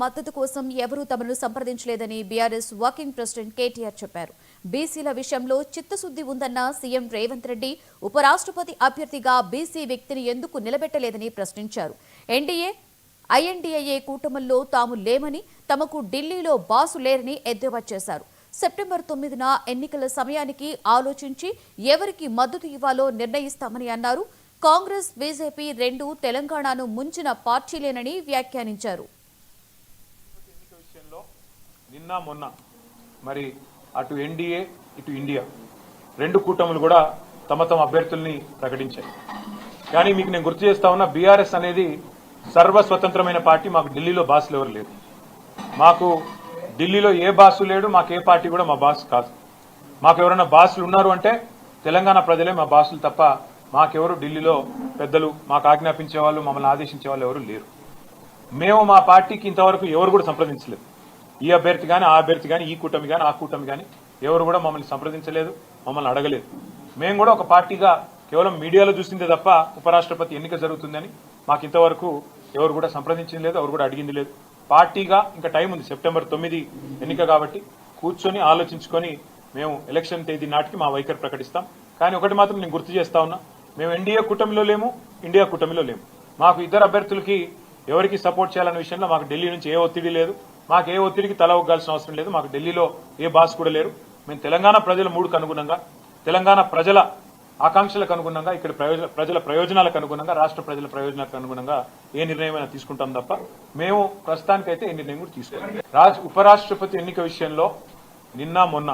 మద్దతు కోసం ఎవరూ తమను సంప్రదించలేదని బీఆర్ఎస్ వర్కింగ్ ప్రెసిడెంట్ కేటీఆర్ చెప్పారు. బీసీల విషయంలో చిత్తశుద్ది ఉందన్న సీఎం రేవంత్ రెడ్డి ఉపరాష్ట్రపతి అభ్యర్థిగా బీసీ వ్యక్తిని ఎందుకు నిలబెట్టలేదని ప్రశ్నించారు. ఐఎన్డీఏ కూటమిలో తాము లేమని, తమకు ఢిల్లీలో బాసు లేరని ఎద్దేవా చేశారు. సెప్టెంబర్ 9న ఎన్నికల సమయానికి ఆలోచించి ఎవరికి మద్దతు ఇవ్వాలో నిర్ణయిస్తామని అన్నారు. కాంగ్రెస్, బీజేపీ రెండు తెలంగాణను ముంచిన పార్టీలేనని వ్యాఖ్యానించారు. నిన్న మొన్న మరి అటు ఎన్డీఏ ఇటు ఇండియా రెండు కూటములు కూడా తమ అభ్యర్థుల్ని ప్రకటించాయి. కానీ మీకు నేను గుర్తు చేస్తా ఉన్నా, బీఆర్ఎస్ అనేది సర్వస్వతంత్రమైన పార్టీ. మాకు ఢిల్లీలో బాసులు ఎవరు లేరు. మాకు ఢిల్లీలో ఏ బాసు లేడు. మాకు ఏ పార్టీ కూడా మా బాసు కాదు. మాకు ఎవరైనా బాసులు ఉన్నారు అంటే తెలంగాణ ప్రజలే మా బాసులు తప్ప మాకెవరు ఢిల్లీలో పెద్దలు మాకు ఆజ్ఞాపించే వాళ్ళు, మమ్మల్ని ఆదేశించే వాళ్ళు ఎవరు లేరు. మేము మా పార్టీకి ఇంతవరకు ఎవరు కూడా సంప్రదించలేదు. ఈ అభ్యర్థి కానీ ఆ అభ్యర్థి కానీ ఈ కూటమి కానీ ఆ కూటమి కానీ ఎవరు కూడా మమ్మల్ని సంప్రదించలేదు, మమ్మల్ని అడగలేదు. మేము కూడా ఒక పార్టీగా కేవలం మీడియాలో చూసిందే తప్ప ఉపరాష్ట్రపతి ఎన్నిక జరుగుతుందని మాకు ఇంతవరకు ఎవరు కూడా సంప్రదించింది లేదు, ఎవరు కూడా అడిగింది లేదు. పార్టీగా ఇంకా టైం ఉంది, సెప్టెంబర్ 9 ఎన్నిక కాబట్టి కూర్చొని ఆలోచించుకొని మేము ఎలక్షన్ తేదీ నాటికి మా వైఖరి ప్రకటిస్తాం. కానీ ఒకటి మాత్రం నేను గుర్తు చేస్తా ఉన్నా, మేము ఎన్డీఏ కూటమిలో లేము, ఇండియా కూటమిలో లేము. మాకు ఇద్దరు అభ్యర్థులకి ఎవరికి సపోర్ట్ చేయాలనే విషయంలో మాకు ఢిల్లీ నుంచి ఏ ఒత్తిడి లేదు. మాకు ఏ ఒత్తిడికి తల ఒగ్గాల్సిన అవసరం లేదు. మాకు ఢిల్లీలో ఏ బాస్ కూడా లేరు. మేము తెలంగాణ ప్రజల మూడుకు అనుగుణంగా, తెలంగాణ ప్రజల ఆకాంక్షలకు అనుగుణంగా, ఇక్కడ ప్రజల ప్రయోజనాలకు అనుగుణంగా, రాష్ట్ర ప్రజల ప్రయోజనాలకు అనుగుణంగా ఏ నిర్ణయమైనా తీసుకుంటాం తప్ప మేము ప్రస్తుతానికైతే ఏ నిర్ణయం కూడా తీసుకోవాలి. ఉపరాష్ట్రపతి ఎన్నిక విషయంలో నిన్న మొన్న